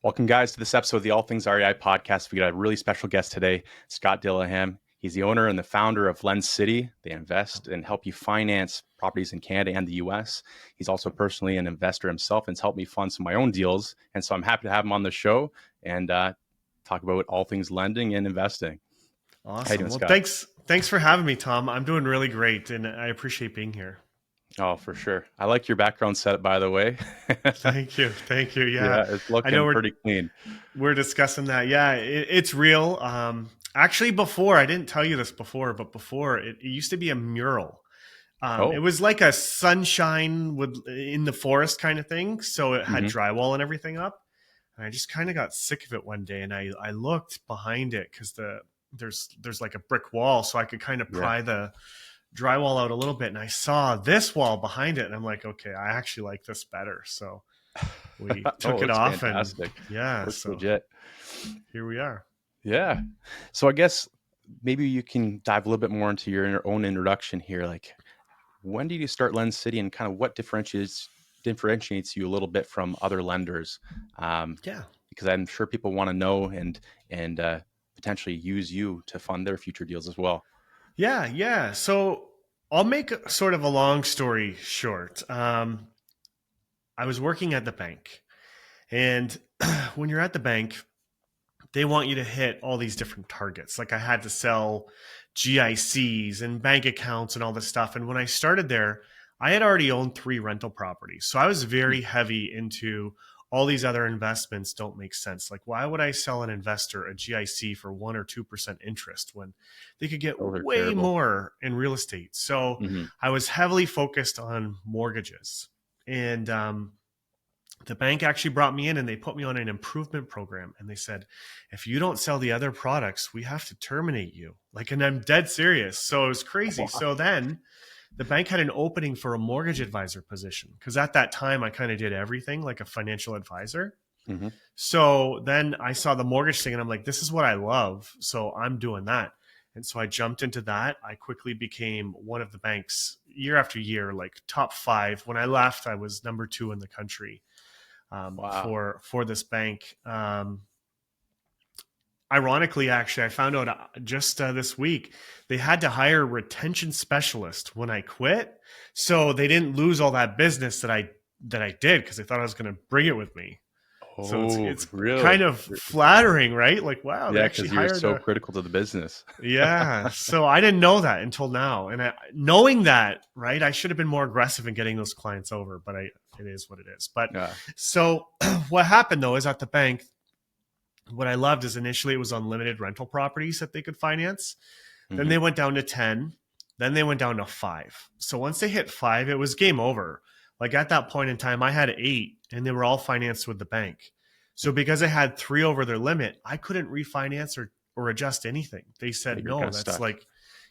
Welcome, guys, to this episode of the All Things REI podcast. We got a really special guest today, Scott Dillingham. He's the owner and the founder of LendCity. They invest and help you finance properties in Canada and the US. He's also personally an investor himself and has helped me fund some of my own deals. And so I'm happy to have him on the show and talk about all things lending and investing. How you Awesome. doing, Well, Scott? thanks for having me, Tom. I'm doing really great, and I appreciate being here. Oh, for sure. I like your background set, by the way. Thank you. Yeah, Yeah, it's I know looking pretty clean. we're discussing that. Yeah, it's real. Actually, before I didn't tell you this before, but before it used to be a mural. It Oh, was like a sunshine with in the forest kind of thing. So it had hmm drywall and everything up. And I just kind of got sick of it one day, and I looked behind it because there's like a brick wall, so I could kind of yeah. pry the drywall out a little bit, and I saw this wall behind it, and I'm like, okay, I actually like this better. So we Oh, it took it looks off, and fantastic. yeah, Looks so legit. here we are. Yeah. So I guess maybe you can dive a little bit more into your own introduction here. Like, when did you start Lend City, and kind of what differentiates you a little bit from other lenders? Yeah, Because I'm sure people want to know and potentially use you to fund their future deals as well. yeah. So I'll make sort of a long story short. I was working at the bank, and when you're at the bank, they want you to hit all these different targets. Like I had to sell GICs and bank accounts and all this stuff. And when I started there, I had already owned 3 rental properties. So I was very heavy into all these other investments don't make sense. Like, why would I sell an investor a GIC for 1 or 2% interest when they could get Those are way terrible. more in real estate? So Hmm. I was heavily focused on mortgages. And the bank actually brought me in and they put me on an improvement program, and they said, if you don't sell the other products, we have to terminate you. Like, and I'm dead serious. So it was crazy. Wow. So then the bank had an opening for a mortgage advisor position, because at that time I kind of did everything like a financial advisor. Hmm. So then I saw the mortgage thing and I'm like, this is what I love, so I'm doing that. And so I jumped into that. I quickly became one of the bank's year after year like top 5. When I left, I was number 2 in the country, Wow. for this bank. Ironically, actually, I found out just this week they had to hire a retention specialist when I quit, so they didn't lose all that business that I did, because they thought I was going to bring it with me. So Oh, it's kind really? of flattering, right? Like, wow, they Yeah, actually because you're hired so a critical to the business. yeah. So I didn't know that until now, and knowing that, right, I should have been more aggressive in getting those clients over, but it is what it is. But Yeah. so what happened though is at the bank, what I loved is initially it was unlimited rental properties that they could finance. Then Hmm. they went down to 10. Then they went down to 5. So once they hit 5, it was game over. Like at that point in time, I had 8 and they were all financed with the bank. So because I had 3 over their limit, I couldn't refinance or adjust anything. They Yeah, said, you're kind no, of that's stuck. like,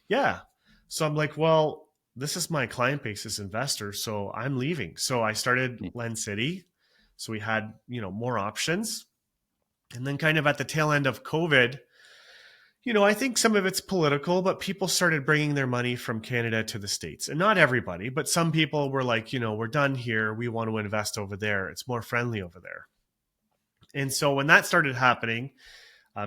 yeah. So I'm like, well, this is my client base as investors, so I'm leaving. So I started Mm. LendCity. So we had, more options. And then kind of at the tail end of COVID, I think some of it's political, but people started bringing their money from Canada to the States. And not everybody, but some people were like, we're done here. We want to invest over there. It's more friendly over there. And so when that started happening,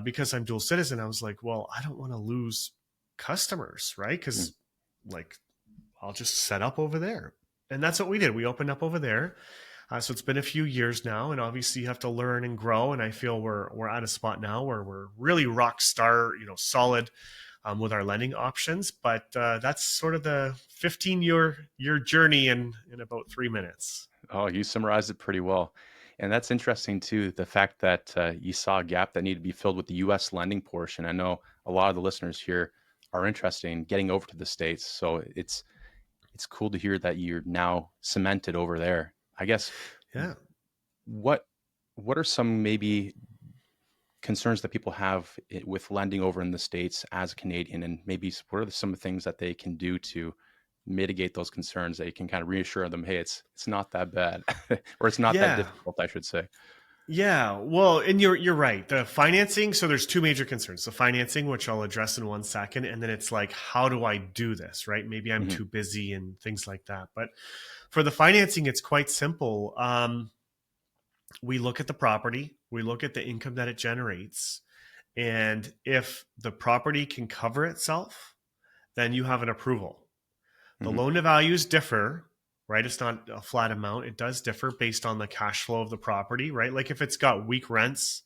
because I'm dual citizen, I was like, well, I don't want to lose customers, right? Mm. Because like I'll just set up over there. And that's what we did. We opened up over there. So it's been a few years now, and obviously you have to learn and grow. And I feel we're at a spot now where we're really rock star, solid, with our lending options. But that's sort of the 15-year journey in about 3 minutes. Oh, you summarized it pretty well. And that's interesting too, the fact that you saw a gap that needed to be filled with the US lending portion. I know a lot of the listeners here are interested in getting over to the States. So it's cool to hear that you're now cemented over there. I guess Yeah. what what are some maybe concerns that people have with lending over in the States as a Canadian, and maybe what are some of the things that they can do to mitigate those concerns? That you can kind of reassure them, hey, it's not that bad, or it's not that Yeah. difficult, I should say. Yeah, well, and you're right. The financing, so there's 2 major concerns. The financing, which I'll address in 1 second, and then it's like, how do I do this, right? Maybe I'm Hmm. too busy and things like that. But for the financing, it's quite simple. We look at the property, we look at the income that it generates. And if the property can cover itself, then you have an approval. The Hmm. loan to values differ, right? It's not a flat amount. It does differ based on the cash flow of the property, right? Like if it's got weak rents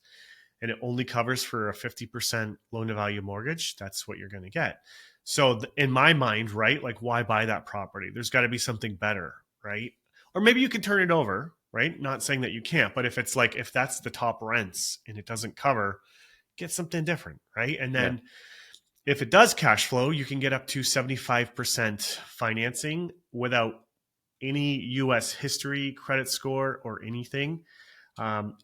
and it only covers for a 50% loan to value mortgage, that's what you're going to get. So in my mind, right? Like why buy that property? There's got to be something better, right? Or maybe you can turn it over, right? Not saying that you can't, but if it's like, if that's the top rents and it doesn't cover, get something different, right? And Yeah. then if it does cash flow, you can get up to 75% financing without any US history, credit score, or anything.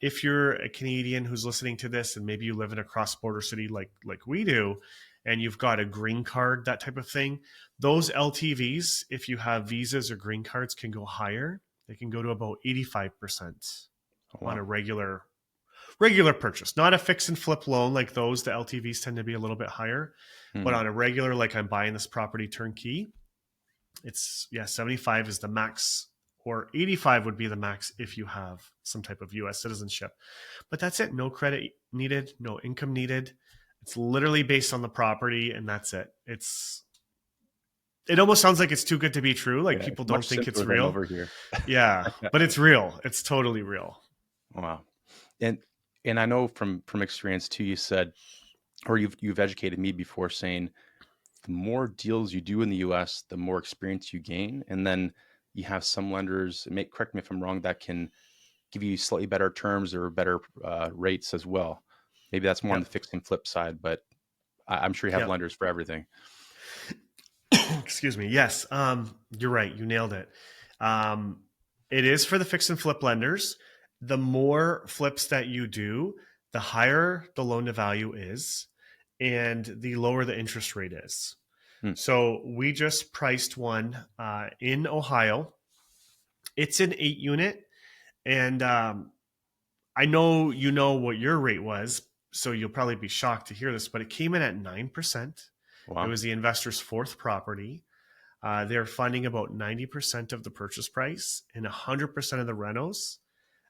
If you're a Canadian who's listening to this and maybe you live in a cross-border city like we do, and you've got a green card, that type of thing, those LTVs, if you have visas or green cards, can go higher. They can go to about 85% Oh, on wow. a regular purchase, not a fix and flip loan like those. The LTVs tend to be a little bit higher, but Hmm. on a regular, like I'm buying this property turnkey, it's 75 is the max, or 85 would be the max if you have some type of US citizenship. But that's it. No credit needed, no income needed. It's literally based on the property, and that's it. It almost sounds like it's too good to be true. Like Yeah. people don't Much think it's simpler than real. over here. Yeah, but it's real. It's totally real. Wow. And I know from experience too, you said, or you've educated me before saying the more deals you do in the US, the more experience you gain. And then you have some lenders, correct me if I'm wrong, that can give you slightly better terms or better rates as well. Maybe that's more on the Yep. fix and flip side, but I'm sure you have Yep. lenders for everything. Excuse me. Yes, you're right. You nailed it. Um, it is for the fix and flip lenders. The more flips that you do, the higher the loan to value is, and the lower the interest rate is. Hmm. So we just priced one in Ohio. It's an 8 unit, and I know you know what your rate was, so you'll probably be shocked to hear this, but it came in at 9%. It Wow. was the investor's fourth property. They're funding about 90% of the purchase price and 100% of the renos.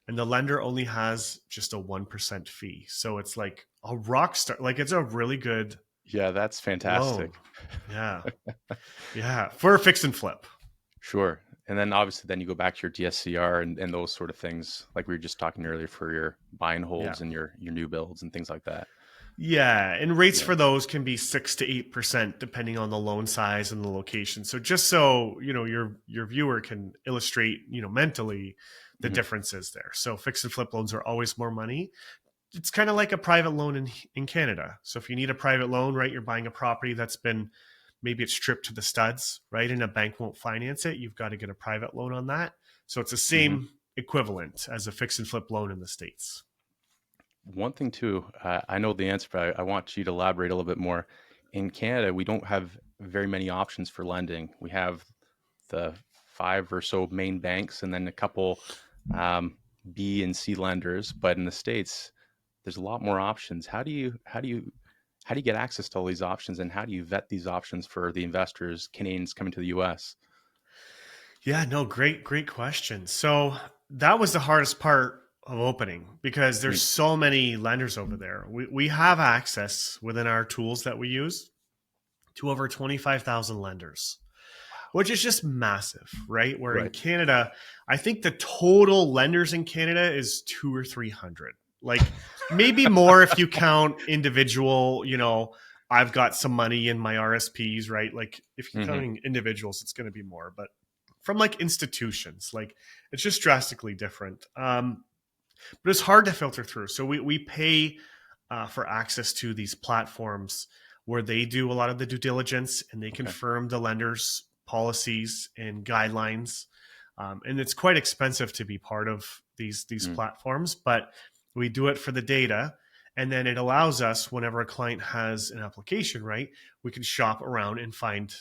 And the lender only has just a 1% fee. So it's like a rock star. Like it's a really good Yeah, that's loan. fantastic. Yeah. Yeah. For a fix and flip. Sure. And then obviously then you go back to your DSCR and those sort of things, like we were just talking earlier for your buy and Yeah. holds and your new builds and things like that. Yeah. And rates Yeah. for those can be 6 to 8% depending on the loan size and the location. So just so, your viewer can illustrate, mentally the Hmm. differences there. So fix and flip loans are always more money. It's kind of like a private loan in Canada. So if you need a private loan, right, you're buying a property that's been, maybe it's stripped to the studs, right, and a bank won't finance it, you've got to get a private loan on that. So it's the Hmm. same equivalent as a fix and flip loan in the States. One thing too, I know the answer, but I want you to elaborate a little bit more. In Canada, we don't have very many options for lending. We have the five or so main banks and then a couple um, B and C lenders. But in the States, there's a lot more options. How do you get access to all these options, and how do you vet these options for the investors, Canadians coming to the US? Yeah, no, great question. So that was the hardest part of opening because there's Mm. so many lenders over there. We have access within our tools that we use to over 25,000 lenders, which is just massive, right? Where in Right. Canada, I think the total lenders in Canada is 200 or 300. Like maybe more if you count individual, I've got some money in my RSPs, right? Like if you're Hmm. counting individuals, it's going to be more. But from like institutions, like it's just drastically different. But it's hard to filter through. So we pay for access to these platforms where they do a lot of the due diligence and they Okay. confirm the lender's policies and guidelines. And it's quite expensive to be part of these Mm. platforms, but we do it for the data. And then it allows us, whenever a client has an application, right, we can shop around and find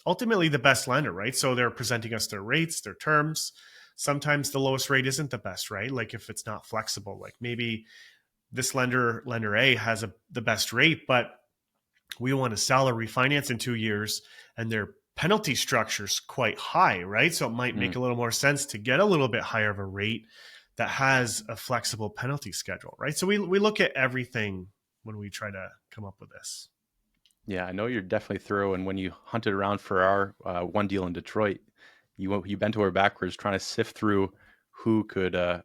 ultimately the best lender, right? So they're presenting us their rates, their terms. Sometimes the lowest rate isn't the best, right? Like if it's not flexible, like maybe this lender A has the best rate, but we want to sell or refinance in 2 years and their penalty structure is quite high, right? So it might make Mm. a little more sense to get a little bit higher of a rate that has a flexible penalty schedule, right? So we look at everything when we try to come up with this. Yeah, I know you're definitely thorough. And when you hunted around for our one deal in Detroit, you bent over backwards trying to sift through who could uh,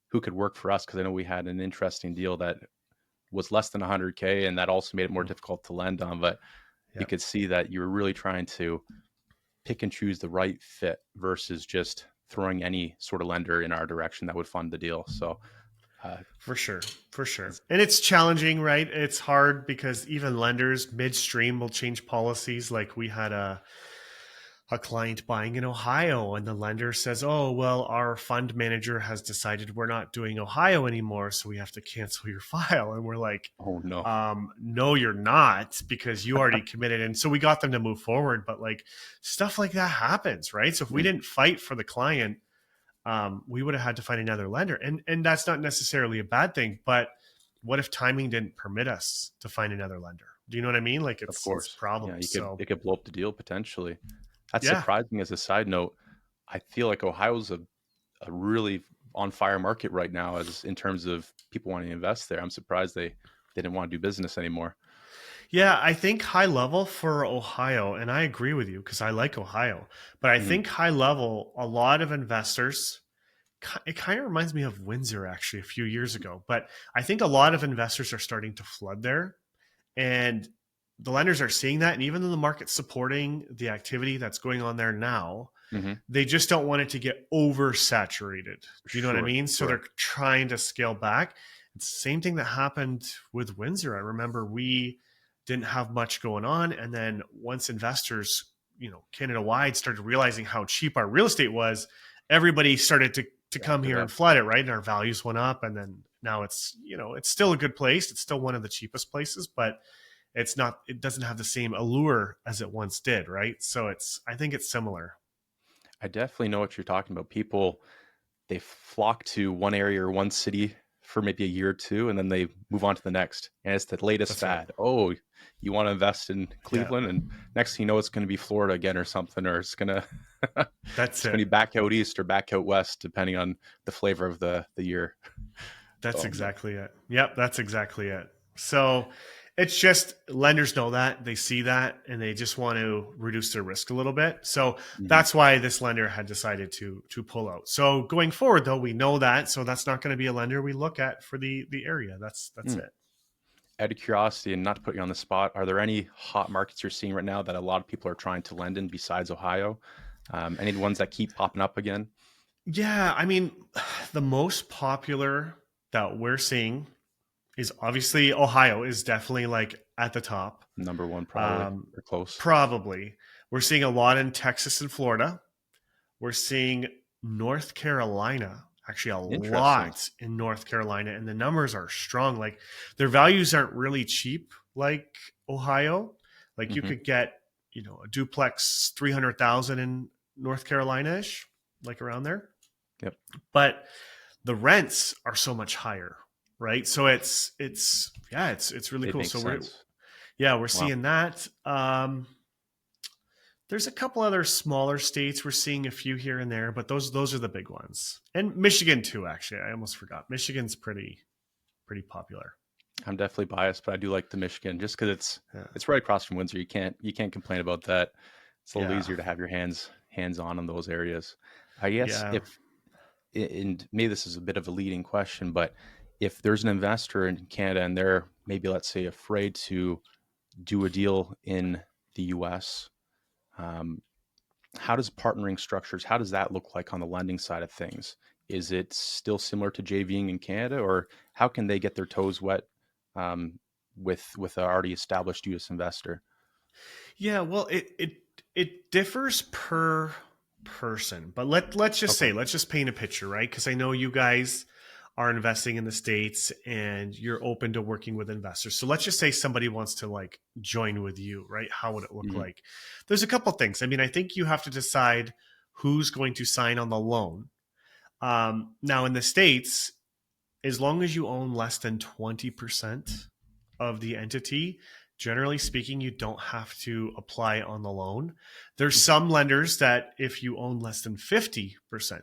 who could work for us, because I know we had an interesting deal that was less than 100K, and that also made it more Mm. difficult to lend on. But you Yeah, could see that you were really trying to pick and choose the right fit versus just throwing any sort of lender in our direction that would fund the deal. So uh, for sure, for sure. it's, And it's challenging, right? It's hard because even lenders midstream will change policies. Like we had a client buying in Ohio, and the lender says, "Oh, well, our fund manager has decided we're not doing Ohio anymore, so we have to cancel your file." And we're like, oh no, no, you're not, because you already committed. And so we got them to move forward. But like stuff like that happens, right? So if we mm, didn't fight for the client, we would have had to find another lender. And that's not necessarily a bad thing. But what if timing didn't permit us to find another lender? Do you know what I mean? Like of it's course, yeah, problems. So it could blow up the deal potentially. That's yeah. surprising. As a side note, I feel like Ohio's a really on fire market right now, as in terms of people wanting to invest there. I'm surprised they didn't want to do business anymore. Yeah, I think high level for Ohio, and I agree with you because I like Ohio, but I Hmm. think high level, a lot of investors, it kind of reminds me of Windsor actually a few years ago, but I think a lot of investors are starting to flood there, and the lenders are seeing that. And even though the market's supporting the activity that's going on there now, Hmm. they just don't want it to get oversaturated. Do you know what I Sure, mean? So they're sure. trying to scale back. It's the same thing that happened with Windsor. I remember we didn't have much going on. And then once investors, Canada wide started realizing how cheap our real estate was, everybody started to come Ramped it here and up. flood it, right? And our values went up. And then now it's, it's still a good place. It's still one of the cheapest places, but it doesn't have the same allure as it once did, right? So I think it's similar. I definitely know what you're talking about. People, they flock to one area or one city for maybe a year or two, and then they move on to the next. And it's the latest That's right. fad. Oh, you want to invest in Yeah, Cleveland, and next thing you know, it's going to be Florida again or something, or it's gonna that's it's going to it. be back out east or back out west, depending on the flavor of the year. That's Oh no. exactly it. Yep, that's exactly it. So it's just lenders know that, they see that, and they just want to reduce their risk a little bit. So Mhm. that's why this lender had decided to pull out. So going forward, though, we know that. So that's not going to be a lender we look at for the area. That's Mm. it. Out of curiosity, and not to put you on the spot, are there any hot markets you're seeing right now that a lot of people are trying to lend in besides Ohio? Any ones that keep popping up again? Yeah, I mean, the most popular that we're seeing is obviously Ohio is definitely like at the top. Number one, probably, Um, or close. Probably. We're seeing a lot in Texas and Florida. We're seeing North Carolina, actually a Interesting. lot in North Carolina, and the numbers are strong. Like their values aren't really cheap like Ohio. Like you Hmm. could get, a duplex 300,000 in North Carolina ish, like around there. Yep. But the rents are so much higher, right? So it's really It cool. makes So sense. we're Wow. seeing that. There's a couple other smaller states. We're seeing a few here and there, but those are the big ones. And Michigan too, actually. I almost forgot. Michigan's pretty popular. I'm definitely biased, but I do like the Michigan just because Yeah. it's right across from Windsor. You can't complain about that. It's a little Yeah. easier to have your hands on in those areas. I guess Yeah. if and maybe this is a bit of a leading question, but if there's an investor in Canada and they're maybe, let's say, afraid to do a deal in the US, um, how does partnering structures, how does that look like on the lending side of things? Is it still similar to JVing in Canada, or how can they get their toes wet um, with an already established US investor? Yeah, well, it differs per person, but Okay. let's just paint a picture, right? Because I know you guys are investing in the states and you're open to working with investors. So let's just say somebody wants to like join with you, right? How would it look Hmm. like? There's a couple things. I mean, I think you have to decide who's going to sign on the loan. Now in the states, as long as you own less than 20% of the entity, generally speaking, you don't have to apply on the loan. There's some lenders that if you own less than 50%,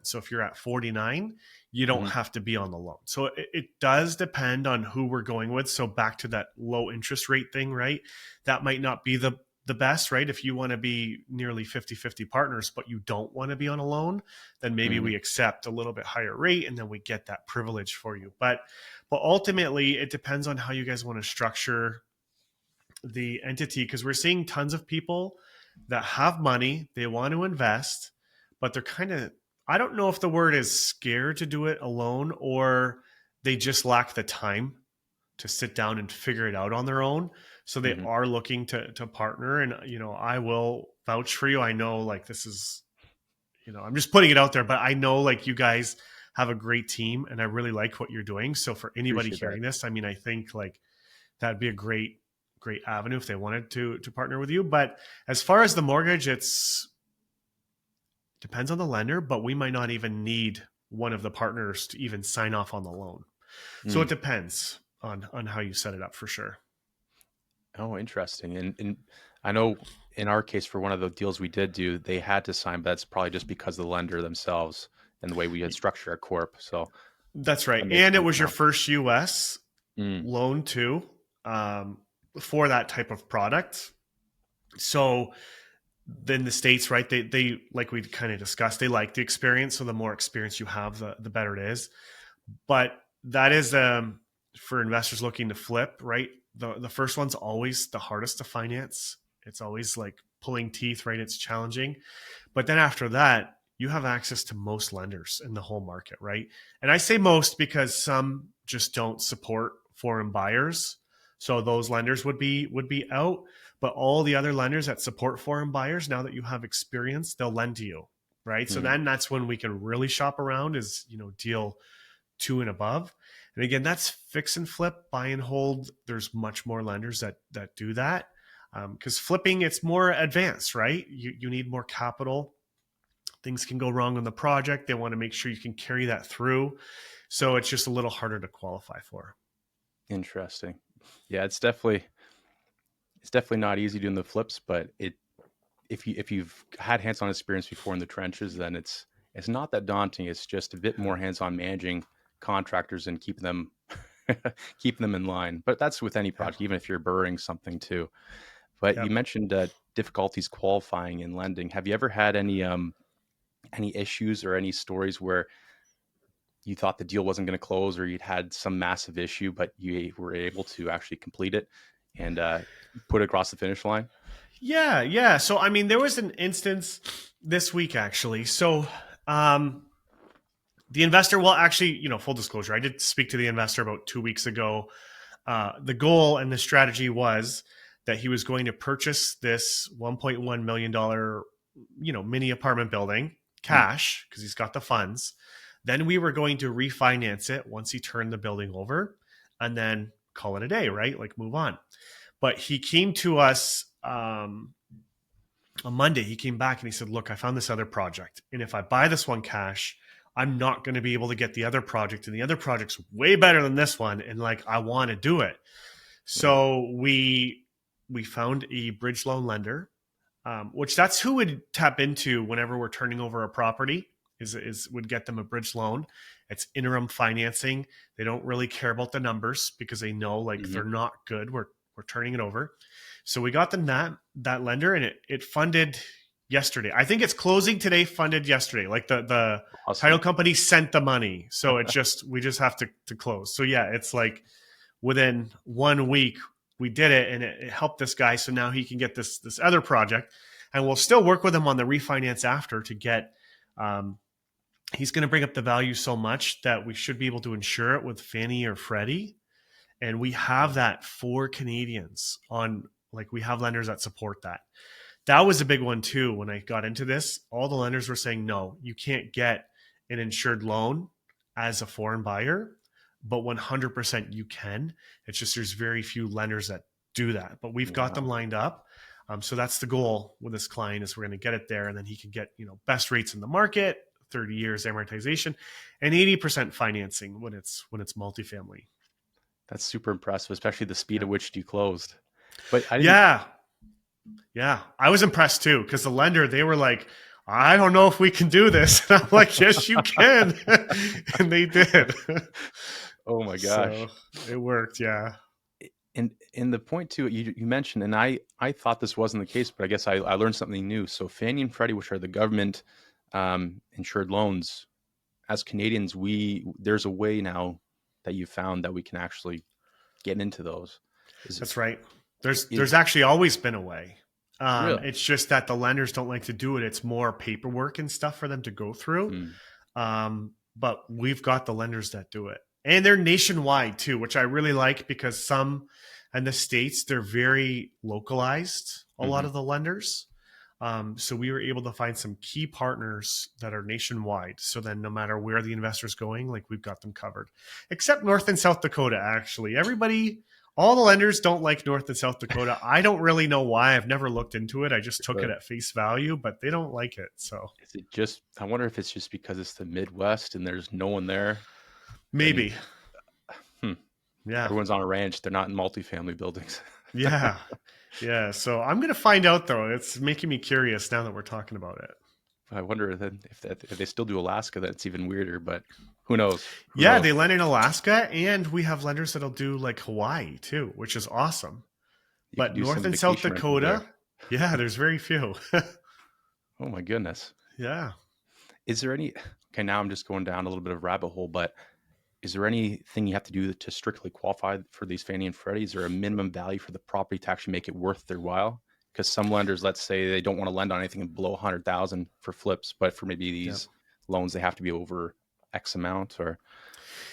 so if you're at 49, you don't Mhm. have to be on the loan. So it does depend on who we're going with. So back to that low interest rate thing, right? That might not be the best, right? If you want to be nearly 50-50 partners, but you don't want to be on a loan, then maybe Mhm. we accept a little bit higher rate and then we get that privilege for you. But ultimately, it depends on how you guys want to structure the entity, because we're seeing tons of people that have money, they want to invest, but they're kind of, I don't know if the word is scared to do it alone, or they just lack the time to sit down and figure it out on their own. So they Mhm. are looking to partner. And, I will vouch for you. I know, like, this is, I'm just putting it out there, but I know, like, you guys have a great team and I really like what you're doing. So for anybody Appreciate that. hearing this, I mean, I think like that'd be a great avenue if they wanted to partner with you. But as far as the mortgage, it's depends on the lender, but we might not even need one of the partners to even sign off on the loan. So it Mm. depends on how you set it up for sure. Oh, interesting. And I know in our case for one of the deals we did do, they had to sign, but that's probably just because of the lender themselves and the way we had structured our corp. So That's right. that makes And it sense was your now. first US Mm. loan too, um, for that type of product. So then the States, right? They like we kind of discussed, they like the experience. So the more experience you have, the better it is. But that is for investors looking to flip, right? The first one's always the hardest to finance. It's always like pulling teeth, right? It's challenging. But then after that, you have access to most lenders in the whole market, right? And I say most because some just don't support foreign buyers. So those lenders would be out. But all the other lenders that support foreign buyers, now that you have experience, they'll lend to you, right? So Mm. then that's when we can really shop around, is deal two and above. And again, that's fix and flip, buy and hold. There's much more lenders that do that, because flipping, it's more advanced, right? You need more capital. Things can go wrong on the project. They want to make sure you can carry that through. So it's just a little harder to qualify for. Interesting. Yeah, it's definitely not easy doing the flips, but if you've had hands-on experience before in the trenches, then it's not that daunting. It's just a bit more hands-on managing contractors and keeping them keeping them in line. But that's with any Yeah. project, even if you're burring something too. But you Yep. mentioned difficulties qualifying in lending. Have you ever had any issues or any stories where you thought the deal wasn't going to close, or you'd had some massive issue, but you were able to actually complete it and put it across the finish line? Yeah. Yeah. So, I mean, there was an instance this week actually. So, um, the investor, well, actually, full disclosure, I did speak to the investor about 2 weeks ago. The goal and the strategy was that he was going to purchase this $1.1 million, mini apartment building Mm. cash because he's got the funds. Then we were going to refinance it once he turned the building over, and then call it a day, right? Like, move on. But he came to us on Monday. He came back and he said, "Look, I found this other project. And if I buy this one cash, I'm not going to be able to get the other project. And the other project's way better than this one. And like, I want to do it." Right. So we found a bridge loan lender, which that's who would tap into whenever we're turning over a property. Is would get them a bridge loan. It's interim financing. They don't really care about the numbers because they know, like, Hmm. they're not good. We're turning it over. So we got them that lender, and it funded yesterday. I think it's closing today. Funded yesterday. Like the title Awesome. company sent the money, so we just have to close. So yeah, it's like within 1 week we did it, and it helped this guy. So now he can get this other project, and we'll still work with him on the refinance after to get. Um, he's going to bring up the value so much that we should be able to insure it with Fannie or Freddie, and we have Mm. that for Canadians on. Like, we have lenders that support that. That was a big one too. When I got into this, all the lenders were saying, no, you can't get an insured loan as a foreign buyer, but 100% you can. It's just there's very few lenders that do that, but we've got them Wow. lined up. So that's the goal with this client, is we're going to get it there, and then he can get best rates in the market, 30 years amortization, and 80% financing when it's multifamily. That's super impressive, especially the speed Yeah. at which you closed. But I didn't. Yeah. Yeah. I was impressed too because the lender, they were like, I don't know if we can do this. And I'm like, yes, you can. And they did. Oh my So gosh. it worked. Yeah. And the point too, you mentioned, and I thought this wasn't the case, but I guess I learned something new. So Fannie and Freddie, which are the government insured loans, as Canadians, there's a way now that you found that we can actually get into those. Is That's right. There's is actually always been a way. really? It's just that the lenders don't like to do it. It's more paperwork and stuff for them to go through. Hmm. But we've got the lenders that do it, and they're nationwide too, which I really like because some in the States they're very localized. A lot Hmm. of the lenders. So we were able to find some key partners that are nationwide. So then no matter where the investor's going, like we've got them covered. Except North and South Dakota, actually. Everybody, all the lenders don't like North and South Dakota. I don't really know why. I've never looked into it. I just took it Really? at face value, but they don't like it. So Is it just? I wonder if it's just because it's the Midwest and there's no one there. I mean, maybe. hmm, Yeah. everyone's on a ranch. They're not in multifamily buildings. Yeah. Yeah. So I'm going to find out though. It's making me curious now that we're talking about it. I wonder then if they still do Alaska, that's even weirder. But who knows? Who Yeah, knows? they lend in Alaska, and we have lenders that'll do like Hawaii too, which is awesome. You could But do North some and South vacation rentals there. Dakota, yeah, there's very few. Oh my goodness. Yeah. Is there any? Okay, now I'm just going down a little bit of rabbit hole, but is there anything you have to do to strictly qualify for these Fannie and Freddie? Is there a minimum value for the property to actually make it worth their while? Because some lenders, let's say, they don't want to lend on anything below 100,000 for flips, but for maybe Yep. these loans, they have to be over X amount. Or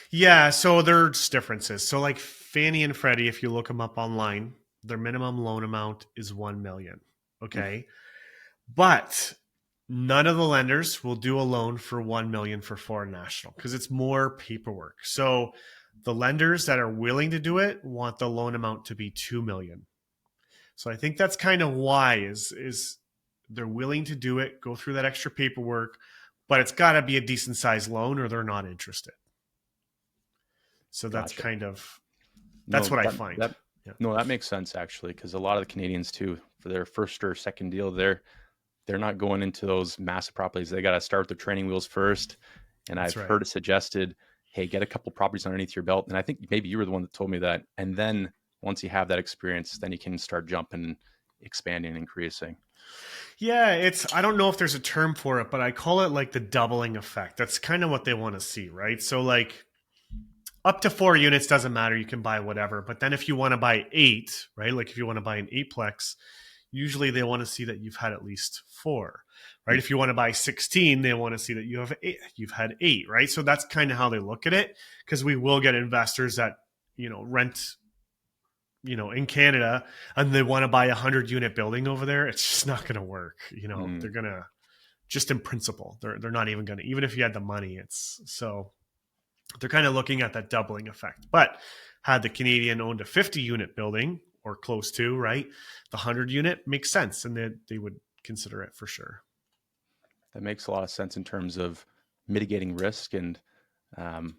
Yeah, so there's differences. So like Fannie and Freddie, if you look them up online, their minimum loan amount is 1 million. oof, Okay. But none of the lenders will do a loan for 1 million for foreign national because it's more paperwork. So the lenders that are willing to do it want the loan amount to be 2 million. So I think that's kind of why is they're willing to do it, go through that extra paperwork, but it's got to be a decent sized loan or they're not interested. So that's gotcha. kind of that's No, what I that find. that Yeah. no, that makes sense actually, because a lot of the Canadians too, for their first or second deal, they're not going into those massive properties. They got to start their training wheels first. And That's I've right. heard it suggested, hey, get a couple properties underneath your belt. And I think maybe you were the one that told me that. And then once you have that experience, then you can start jumping and expanding and increasing. Yeah, it's I don't know if there's a term for it, but I call it like the doubling effect. That's kind of what they want to see, right? So like up to 4 units doesn't matter, you can buy whatever. But then if you want to buy eight, right? Like if you want to buy an eightplex, usually they want to see that you've had at least four, right? Hmm. If you want to buy 16, they want to see that you've had eight, right? So that's kind of how they look at it because we will get investors that, rent, in Canada and they want to buy 100 unit building over there. It's just not going to work. Hmm. They're going to just in principle, they're not even going to, even if you had the money, it's so they're kind of looking at that doubling effect. But had the Canadian owned a 50 unit building or close to, right, the 100 unit makes sense and they would consider it for sure. That makes a lot of sense in terms of mitigating risk and, um,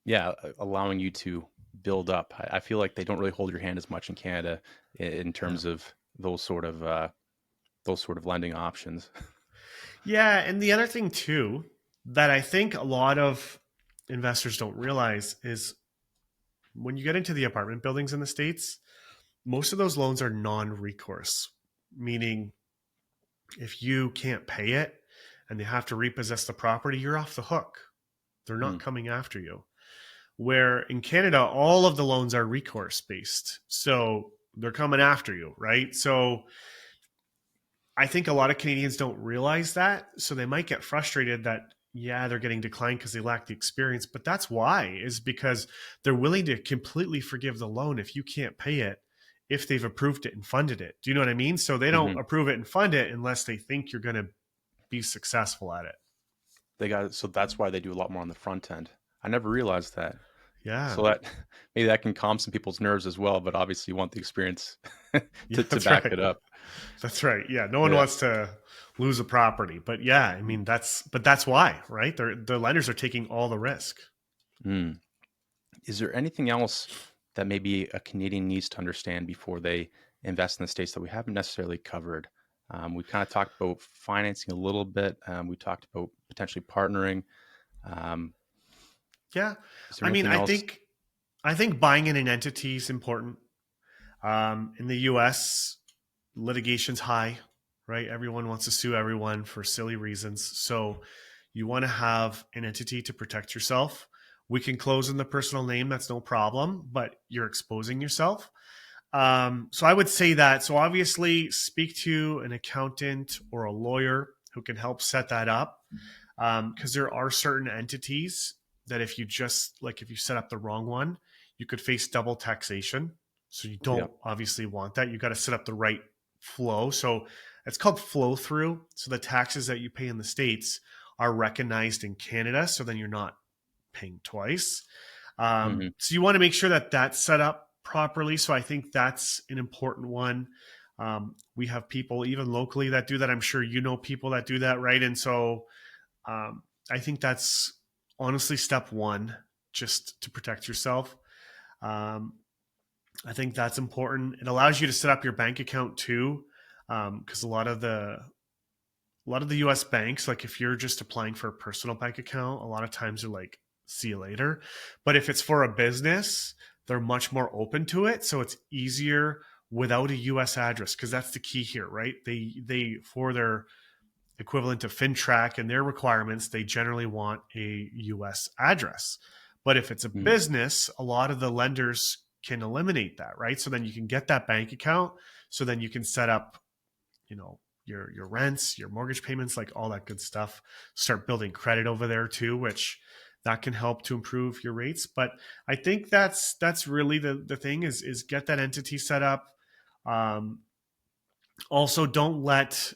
yeah, allowing you to build up. I feel like they don't really hold your hand as much in Canada in Yeah. terms of those sort of uh, those sort of lending options. Yeah. And the other thing, too, that I think a lot of investors don't realize is when you get into the apartment buildings in the States, most of those loans are non recourse, meaning if you can't pay it and they have to repossess the property, you're off the hook. They're Hmm. not coming after you. Where in Canada, all of the loans are recourse based. So they're coming after you, right? So I think a lot of Canadians don't realize that. So they might get frustrated that, yeah, they're getting declined because they lack the experience. But that's why, is because they're willing to completely forgive the loan if you can't pay it, if they've approved it and funded it. Do you know what I mean? So they don't Hmm. approve it and fund it unless they think you're going to be successful at it. So that's why they do a lot more on the front end. I never realized that. Yeah. So that maybe that can calm some people's nerves as well, but obviously you want the experience Yeah, to that's back right. it up. That's right. Yeah, no one Yeah. wants to lose a property, but yeah, I mean that's why, right? The lenders are taking all the risk. Mm. Is there anything else? that maybe a Canadian needs to understand before they invest in the states that we haven't necessarily covered? We kind of talked about financing a little bit. We talked about potentially partnering. Um, Yeah. is there I mean, anything else? I think buying in an entity is important. In the US, litigation's high, right? Everyone wants to sue everyone for silly reasons. So you want to have an entity to protect yourself. We can close in the personal name, that's no problem, but you're exposing yourself. So I would say that. So obviously, speak to an accountant or a lawyer who can help set that up, because there are certain entities that if you set up the wrong one, you could face double taxation. So you Yeah. don't obviously want that. You got to set up the right flow. So it's called flow through. So the taxes that you pay in the States are recognized in Canada. So then you're not paying twice. Hmm. So you want to make sure that that's set up properly. So I think that's an important one. We have people even locally that do that. I'm sure you know people that do that, right? And so I think that's honestly step one, just to protect yourself. Um, I think that's important. It allows you to set up your bank account too, because a lot of the U.S. banks, like if you're just applying for a personal bank account, a lot of times they're like, "See you later." But if it's for a business, they're much more open to it, so it's easier without a U.S. address, because that's the key here, right? They for their equivalent to FinTrack and their requirements, they generally want a US address. But if it's a Hmm. business, a lot of the lenders can eliminate that, right? So then you can get that bank account. So then you can set up, your rents, your mortgage payments, like all that good stuff. Start building credit over there too, which that can help to improve your rates. But I think that's really the thing is get that entity set up. Um, Also, don't let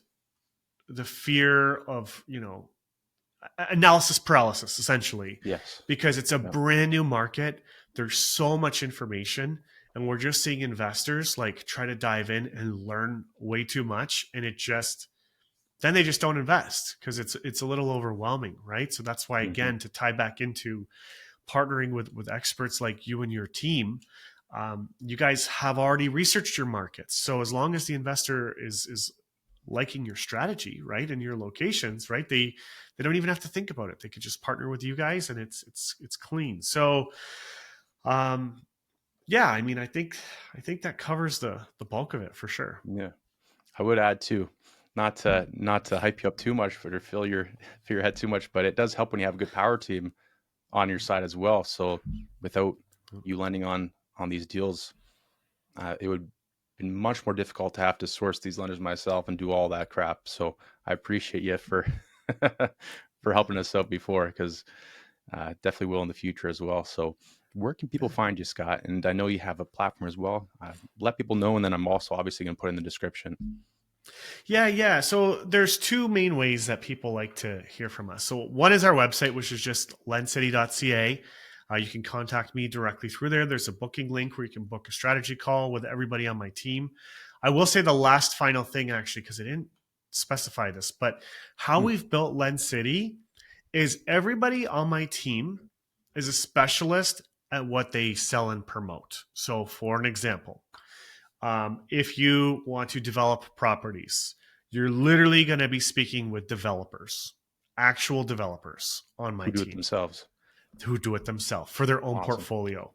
the fear of analysis paralysis, essentially, Yes. because it's a Yeah. brand new market. There's so much information, and we're just seeing investors like try to dive in and learn way too much, and then they just don't invest because it's a little overwhelming, right? So that's why, Hmm. again, to tie back into partnering with experts like you and your team, you guys have already researched your markets. So as long as the investor is liking your strategy, right, and your locations, right, they don't even have to think about it. They could just partner with you guys, and it's clean. So, um, yeah, I mean, I think that covers the bulk of it for sure. Yeah. I would add too, not to hype you up too much or fill your head too much, but it does help when you have a good power team on your side as well. So without you lending on these deals, it would be much more difficult to have to source these lenders myself and do all that crap. So I appreciate you for for helping us out before, because definitely will in the future as well. So where can people find you, Scott? And I know you have a platform as well. Let people know, and then I'm also obviously going to put in the description. Yeah. So there's two main ways that people like to hear from us. So one is our website, which is just lendcity.ca. You can contact me directly through there. There's a booking link where you can book a strategy call with everybody on my team. I will say the last final thing, actually, because I didn't specify this, but how Hmm. we've built LendCity is everybody on my team is a specialist at what they sell and promote. So, for an example, if you want to develop properties, you're literally going to be speaking with developers, actual developers on my Who do it team themselves? who do it themselves for their own Awesome. portfolio.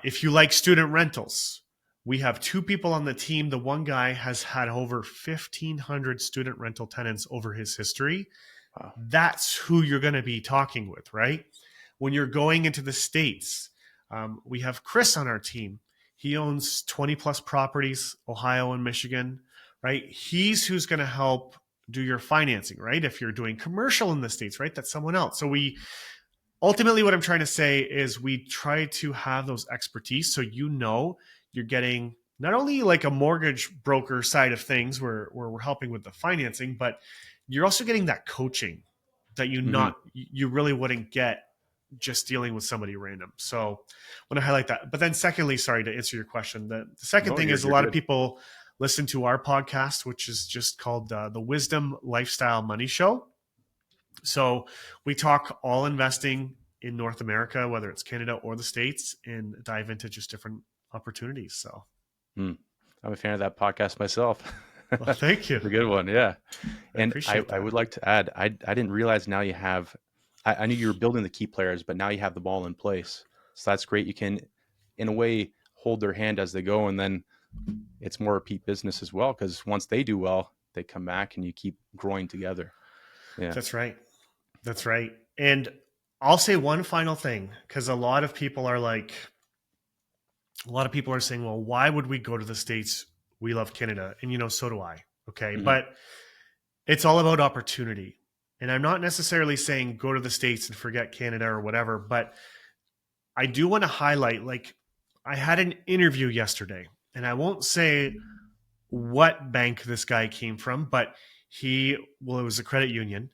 If you like student rentals, we have two people on the team. The one guy has had over 1,500 student rental tenants over his history. Wow. That's who you're going to be talking with, right? When you're going into the States, we have Chris on our team. He owns 20 plus properties, Ohio and Michigan, right? He's who's going to help do your financing, right? If you're doing commercial in the States, right? That's someone else. So ultimately, what I'm trying to say is we try to have those expertise so you're getting not only like a mortgage broker side of things where we're helping with the financing, but you're also getting that coaching that Hmm. you really wouldn't get just dealing with somebody random. So I want to highlight that. But then secondly, sorry to answer your question, the second No, thing is a you're lot of good. people listen to our podcast, which is just called the Wisdom Lifestyle Money Show. So we talk all investing, in North America, whether it's Canada or the States, and dive into just different opportunities. So, Hmm. I'm a fan of that podcast myself. well, thank you. It's a good one. Yeah. I And appreciate I that. would like to add, I didn't realize now you have, I knew you were building the key players, but now you have the ball in place. So that's great. You can, in a way, hold their hand as they go. And then it's more repeat business as well. Because once they do well, they come back and you keep growing together. Yeah. That's right. That's right. And I'll say one final thing, because a lot of people are saying, well, why would we go to the States? We love Canada. And, so do I. Okay. Hmm. But it's all about opportunity. And I'm not necessarily saying go to the States and forget Canada or whatever, but I do want to highlight, like, I had an interview yesterday, and I won't say what bank this guy came from, but it was a credit union,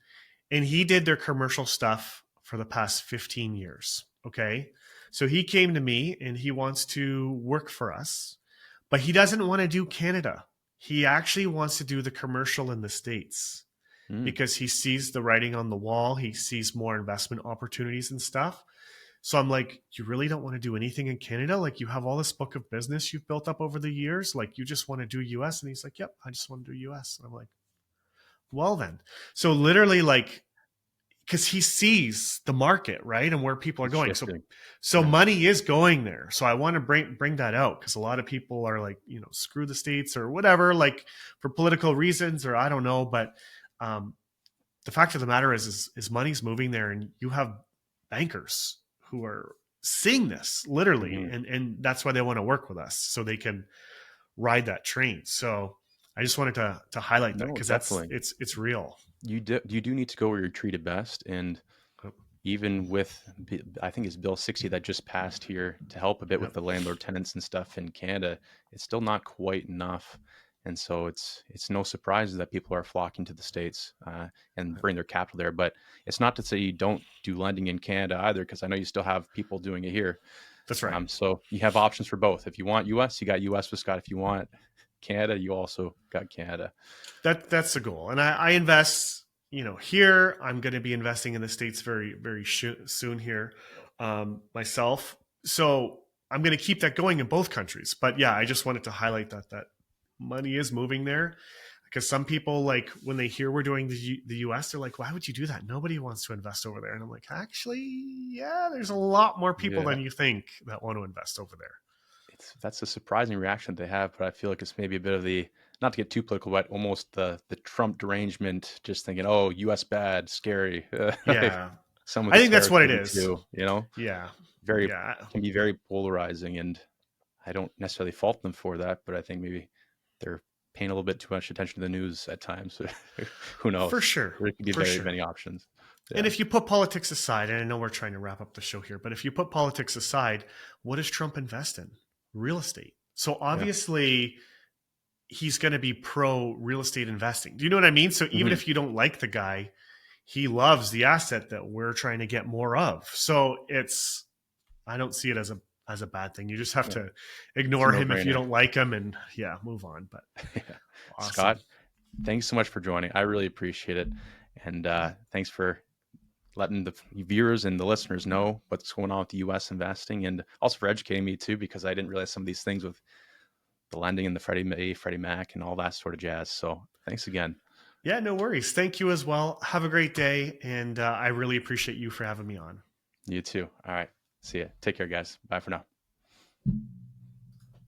and he did their commercial stuff for the past 15 years. Okay. So he came to me and he wants to work for us, but he doesn't want to do Canada. He actually wants to do the commercial in the States Mm. because he sees the writing on the wall. He sees more investment opportunities and stuff. So I'm like, you really don't want to do anything in Canada? Like, you have all this book of business you've built up over the years. Like, you just want to do US? And he's like, yep, I just want to do US. And I'm like, well then. So literally, like, because he sees the market, right, and where people are It's going. So shifting. so Yeah. money is going there. So I want to bring that out, because a lot of people are like, screw the States or whatever, like, for political reasons, or I don't know. But um, the fact of the matter is money's moving there, and you have bankers who are seeing this literally, Hmm. and that's why they want to work with us, so they can ride that train. So I just wanted to highlight that, No, because definitely. it's real. You do need to go where you're treated best. And Yep. even with, I think it's Bill 60 that just passed here to help a bit with Yep. the landlord tenants and stuff in Canada, it's still not quite enough. And so it's no surprise that people are flocking to the States and bring their capital there. But it's not to say you don't do lending in Canada either, because I know you still have people doing it here. That's right. So you have options for both. If you want US, you got US with Scott. If you want Canada, you also got Canada. That's the goal. And I invest, here. I'm going to be investing in the States very, very soon here, myself. So I'm going to keep that going in both countries. But yeah, I just wanted to highlight that money is moving there, because some people, like, when they hear we're doing the US, they're like, why would you do that? Nobody wants to invest over there. And I'm like, actually, yeah, there's a lot more people Yeah. than you think that want to invest over there. That's a surprising reaction they have, but I feel like it's maybe a bit of the, not to get too political, but almost the Trump derangement, just thinking, oh, U.S. bad, scary. Like Yeah. some of I the think that's tariffs what they it do is. too, Yeah. very, Yeah. can be very polarizing. And I don't necessarily fault them for that, but I think maybe they're paying a little bit too much attention to the news at times. Who For knows? sure. There could be For very sure. many options. And Yeah. if you put politics aside, and I know we're trying to wrap up the show here, but if you put politics aside, what does Trump invest in? Real estate. So Yeah. obviously, he's going to be pro real estate investing. Do you know what I mean? So even Hmm. if you don't like the guy, he loves the asset that we're trying to get more of. So I don't see it as a bad thing. You just have Yeah. to It's a ignore no him if you brainer. don't like him, and yeah, move on. But Yeah. awesome. Scott, thanks so much for joining. I really appreciate it. And thanks for letting the viewers and the listeners know what's going on with the U.S. investing, and also for educating me too, because I didn't realize some of these things with the lending and the Freddie Mac and all that sort of jazz. So thanks again. Yeah, no worries. Thank you as well. Have a great day. And I really appreciate you for having me on. You too. All right. See ya. Take care, guys. Bye for now.